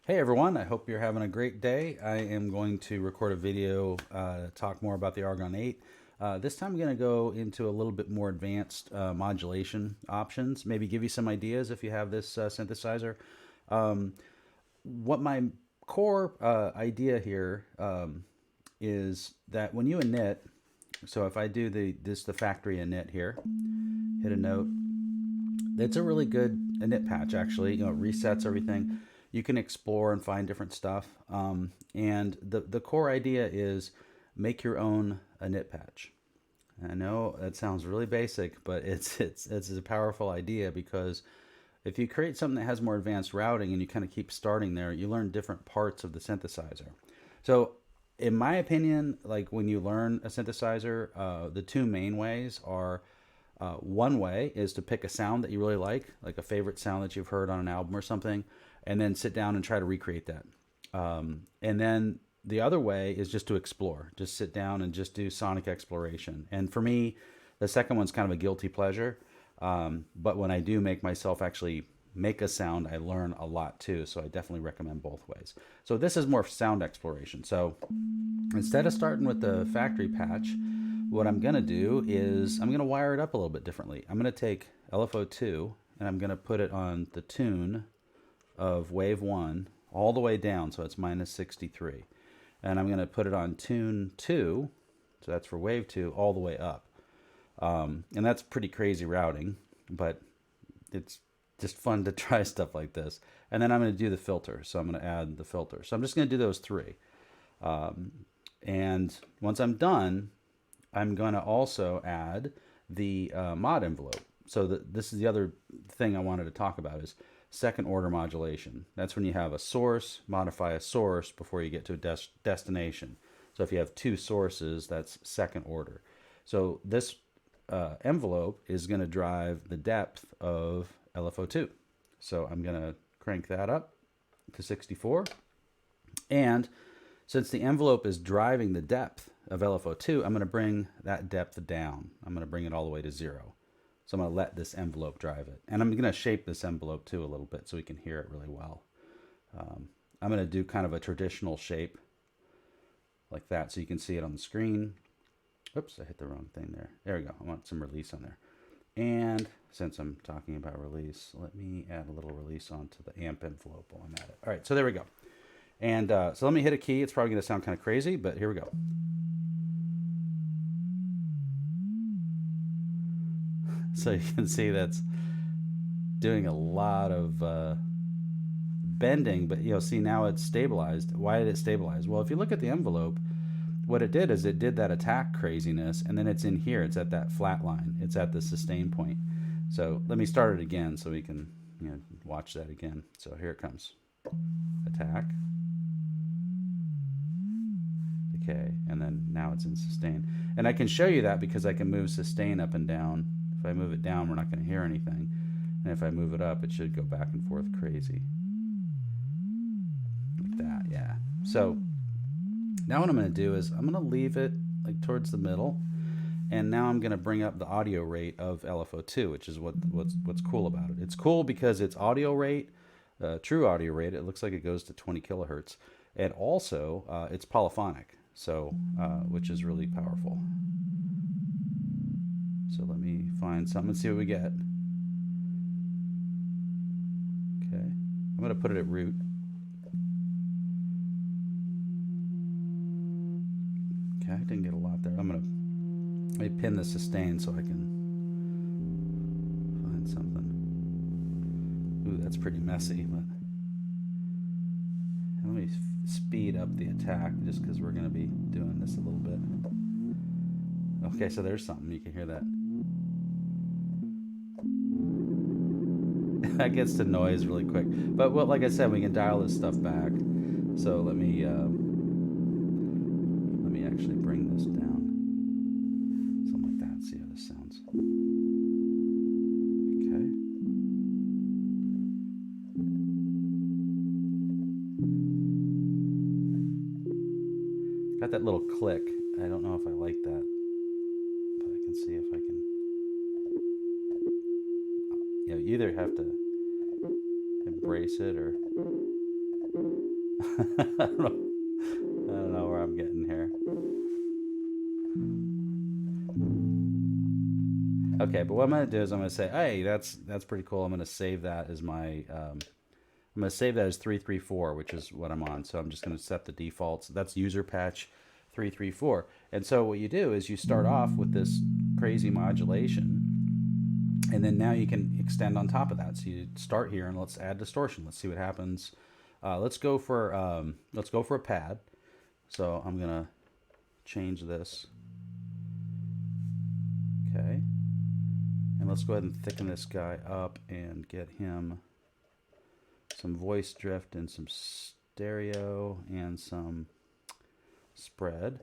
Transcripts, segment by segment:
Hey everyone, I hope you're having a great day. I am going to record a video talk more about the Argon 8. This time I'm going to go into a little bit more advanced modulation options, maybe give you some ideas if you have this synthesizer. Um, what my core idea here is that when you init, so if I do the factory init here, hit a note, it's a really good init patch actually. You know, it resets everything. You can explore and find different stuff. And the core idea is make your own init patch. I know that sounds really basic, but it's a powerful idea because if you create something that has more advanced routing and you kind of keep starting there, you learn different parts of the synthesizer. So in my opinion, like when you learn a synthesizer, the two main ways are one way is to pick a sound that you really like a favorite sound that you've heard on an album or something, and then sit down and try to recreate that. And then the other way is just to explore, just sit down and just do sonic exploration. And for me, the second one's kind of a guilty pleasure. But when I do make myself actually make a sound, I learn a lot too. So I definitely recommend both ways. So this is more sound exploration. So instead of starting with the factory patch, what I'm going to do is I'm going to wire it up a little bit differently. I'm going to take LFO2 and I'm going to put it on the tune of wave 1 all the way down, so it's minus 63. And I'm going to put it on tune 2, so that's for wave 2, all the way up. And that's pretty crazy routing, but it's just fun to try stuff like this. And then I'm going to do the filter, so I'm going to add the filter. So I'm just going to do those three. And once I'm done, I'm going to also add the mod envelope. So this is the other thing I wanted to talk about is second order modulation. That's when you have a source, modify a source before you get to a destination. So if you have two sources, that's second order. So this envelope is going to drive the depth of LFO2. So I'm going to crank that up to 64. And since the envelope is driving the depth of LFO2, I'm going to bring that depth down. I'm going to bring it all the way to 0. So I'm going to let this envelope drive it. And I'm going to shape this envelope too a little bit so we can hear it really well. I'm going to do kind of a traditional shape like that so you can see it on the screen. Oops, I hit the wrong thing there. There we go. I want some release on there. And since I'm talking about release, let me add a little release onto the amp envelope while I'm at it. All right, so there we go. And so let me hit a key. It's probably going to sound kind of crazy, but here we go. So you can see that's doing a lot of bending, but see now it's stabilized. Why did it stabilize? Well, if you look at the envelope, what it did is it did that attack craziness, and then it's in here. It's at that flat line. It's at the sustain point. So let me start it again so we can watch that again. So here it comes. Attack. Decay. And then now it's in sustain. And I can show you that because I can move sustain up and down. If I move it down, we're not going to hear anything. And if I move it up, it should go back and forth crazy. Like that, yeah. So now what I'm going to do is I'm going to leave it like towards the middle. And now I'm going to bring up the audio rate of LFO2, which is what's cool about it. It's cool because it's audio rate, true audio rate. It looks like it goes to 20 kilohertz. And also, it's polyphonic, so which is really powerful. So let me find something and see what we get. Okay, I'm going to put it at root. Okay, I didn't get a lot there. Let me pin the sustain so I can find something. Ooh, that's pretty messy, but let me speed up the attack just because we're going to be doing this a little bit. Okay, so there's something. You can hear that. That gets to noise really quick. But like I said, we can dial this stuff back. So let me actually bring this down. Something like that. See how this sounds. Okay. Got that little click. I don't know if I like that, but I can see if I can. You either have to embrace it or I don't know where I'm getting here. Okay, but what I'm going to do is I'm going to say, hey, that's pretty cool. I'm going to save that as my, I'm going to save that as 334, which is what I'm on. So I'm just going to set the defaults. That's user patch 334. And so what you do is you start off with this crazy modulation, and then now you can extend on top of that. So you start here and let's add distortion. Let's see what happens. Let's go for a pad. So I'm going to change this. Okay. And let's go ahead and thicken this guy up and get him some voice drift and some stereo and some spread.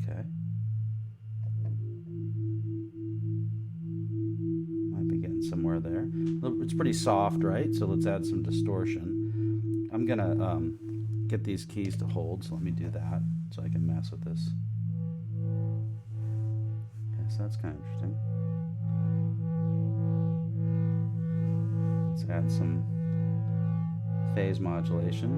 Okay. Might be getting somewhere there. It's pretty soft, right? So let's add some distortion. I'm gonna get these keys to hold, so let me do that so I can mess with this. So that's kind of interesting. Let's add some phase modulation.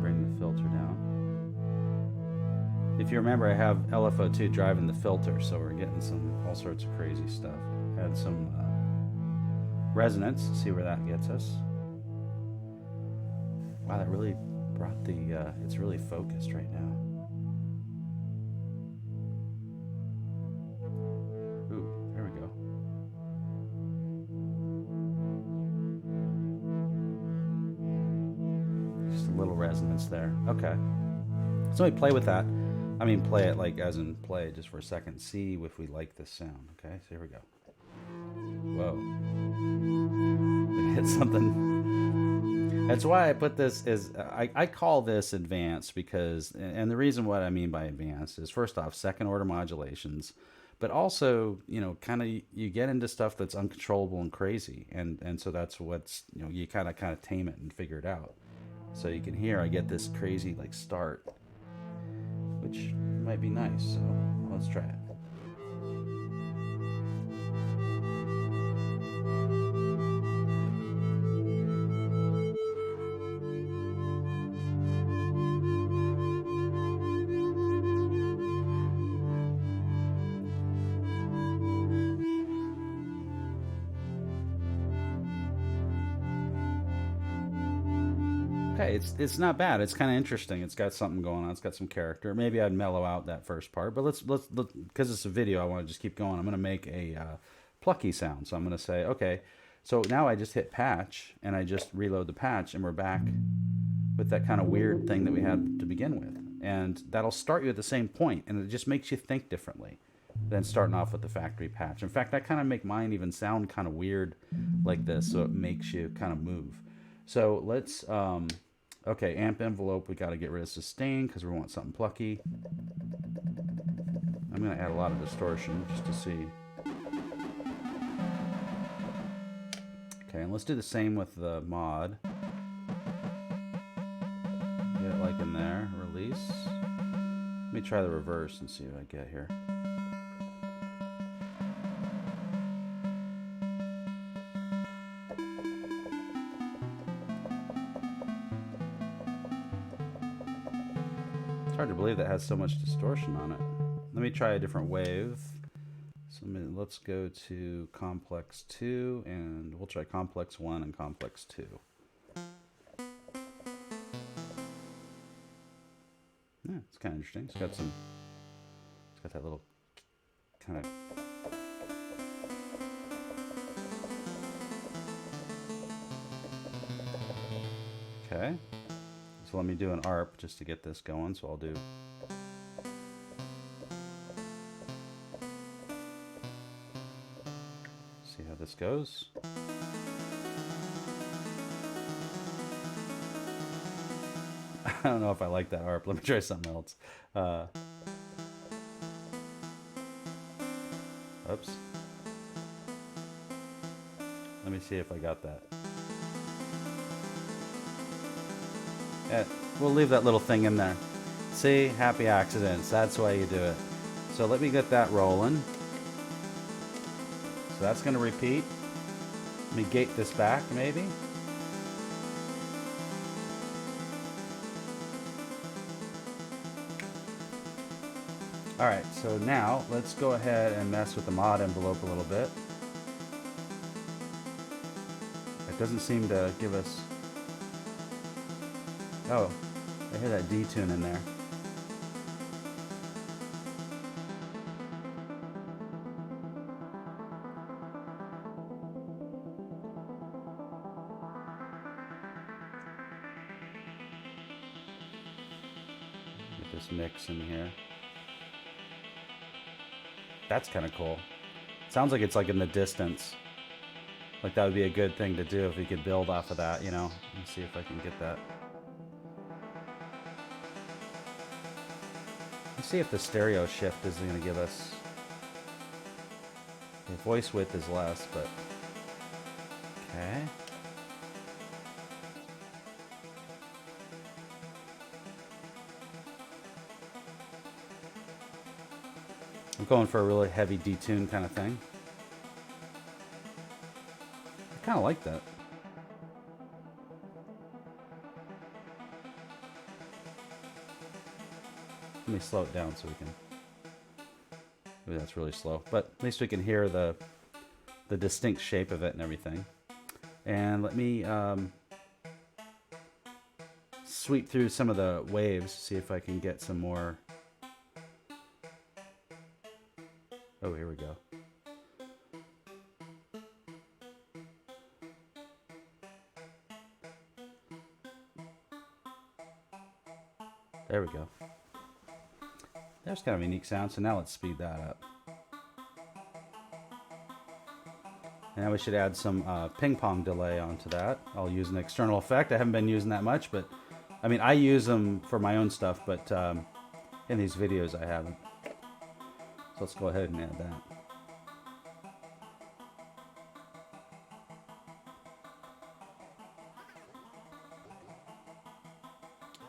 Bring the filter down. If you remember, I have LFO2 driving the filter, so we're getting all sorts of crazy stuff. Add some resonance, see where that gets us. Wow, that really brought the, it's really focused right now. Ooh, there we go. Just a little resonance there. Okay. So let me play with that. I mean, play it like as in play just for a second. See if we like this sound. Okay, so here we go. Whoa. Hit something. That's why I put this as, I call this advanced because, and the reason what I mean by advanced is first off, second order modulations, but also, you know, kind of you get into stuff that's uncontrollable and crazy. And so that's what's, you know, you kind of tame it and figure it out. So you can hear, I get this crazy like start, which might be nice. So let's try it. Okay, it's not bad. It's kind of interesting. It's got something going on. It's got some character. Maybe I'd mellow out that first part, but let's because it's a video. I want to just keep going. I'm going to make a plucky sound. So I'm going to say, okay. So now I just hit patch and I just reload the patch, and we're back with that kind of weird thing that we had to begin with, and that'll start you at the same point, and it just makes you think differently than starting off with the factory patch. In fact, I kind of make mine even sound kind of weird like this, so it makes you kind of move. So let's, okay, amp envelope, we got to get rid of sustain because we want something plucky. I'm going to add a lot of distortion just to see. Okay, and let's do the same with the mod. Get it like in there, release. Let me try the reverse and see what I get here. It's hard to believe that has so much distortion on it. Let me try a different wave. So let's go to complex 2, and we'll try complex 1 and complex 2. Yeah, it's kind of interesting. It's got that little kind of. Okay. So let me do an ARP just to get this going. So I'll do. See how this goes. I don't know if I like that ARP. Let me try something else. Oops. Let me see if I got that. Yeah, we'll leave that little thing in there. See, happy accidents. That's why you do it. So let me get that rolling. So that's going to repeat. Let me gate this back, maybe. All right, so now let's go ahead and mess with the mod envelope a little bit. It doesn't seem to give us... Oh, I hear that detune in there. Get this mix in here. That's kind of cool. Sounds like it's like in the distance. Like that would be a good thing to do if we could build off of that, you know. Let me see if I can get that. Let's see if the stereo shift is going to give us... The voice width is less, but... Okay. I'm going for a really heavy detune kind of thing. I kind of like that. Let me slow it down so we can... Maybe that's really slow. But at least we can hear the distinct shape of it and everything. And let me sweep through some of the waves, see if I can get some more... Oh, here we go. There we go. There's kind of a unique sound, so now let's speed that up. Now we should add some ping pong delay onto that. I'll use an external effect. I haven't been using that much, but I mean, I use them for my own stuff, but in these videos I haven't. So let's go ahead and add that.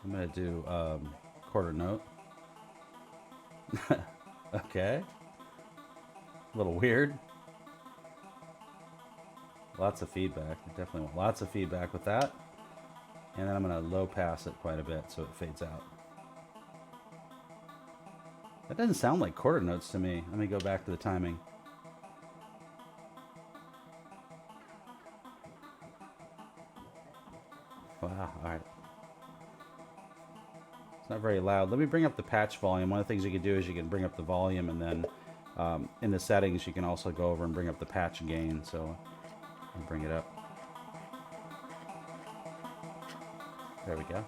I'm going to do quarter note. Okay. A little weird. Lots of feedback. I definitely want lots of feedback with that. And then I'm going to low pass it quite a bit so it fades out. That doesn't sound like quarter notes to me. Let me go back to the timing. Wow, alright. It's not very loud. Let me bring up the patch volume. One of the things you can do is you can bring up the volume, and then in the settings you can also go over and bring up the patch gain. So I'll bring it up. There we go.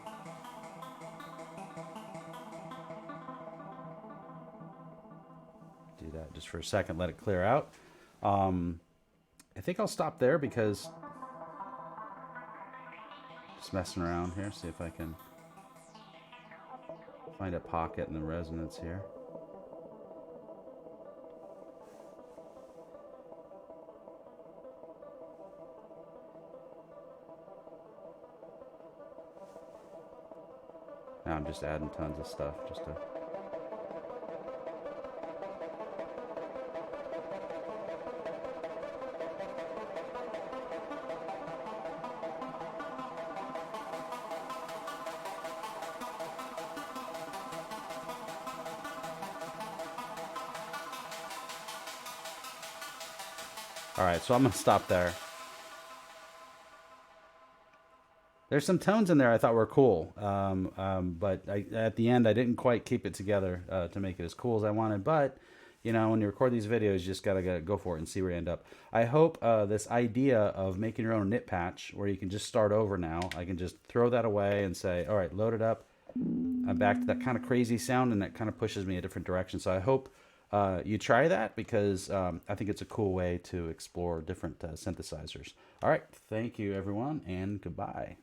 Do that just for a second, let it clear out. I think I'll stop there because just messing around here, see if I can find a pocket in the resonance here. Now I'm just adding tons of stuff just to... Alright, so I'm going to stop there. There's some tones in there I thought were cool, but at the end I didn't quite keep it together to make it as cool as I wanted. But, you know, when you record these videos, you just got to go for it and see where you end up. I hope this idea of making your own nit patch, where you can just start over now, I can just throw that away and say, all right, load it up. I'm back to that kind of crazy sound, and that kind of pushes me a different direction. So I hope you try that, because I think it's a cool way to explore different synthesizers. All right, thank you everyone, and goodbye.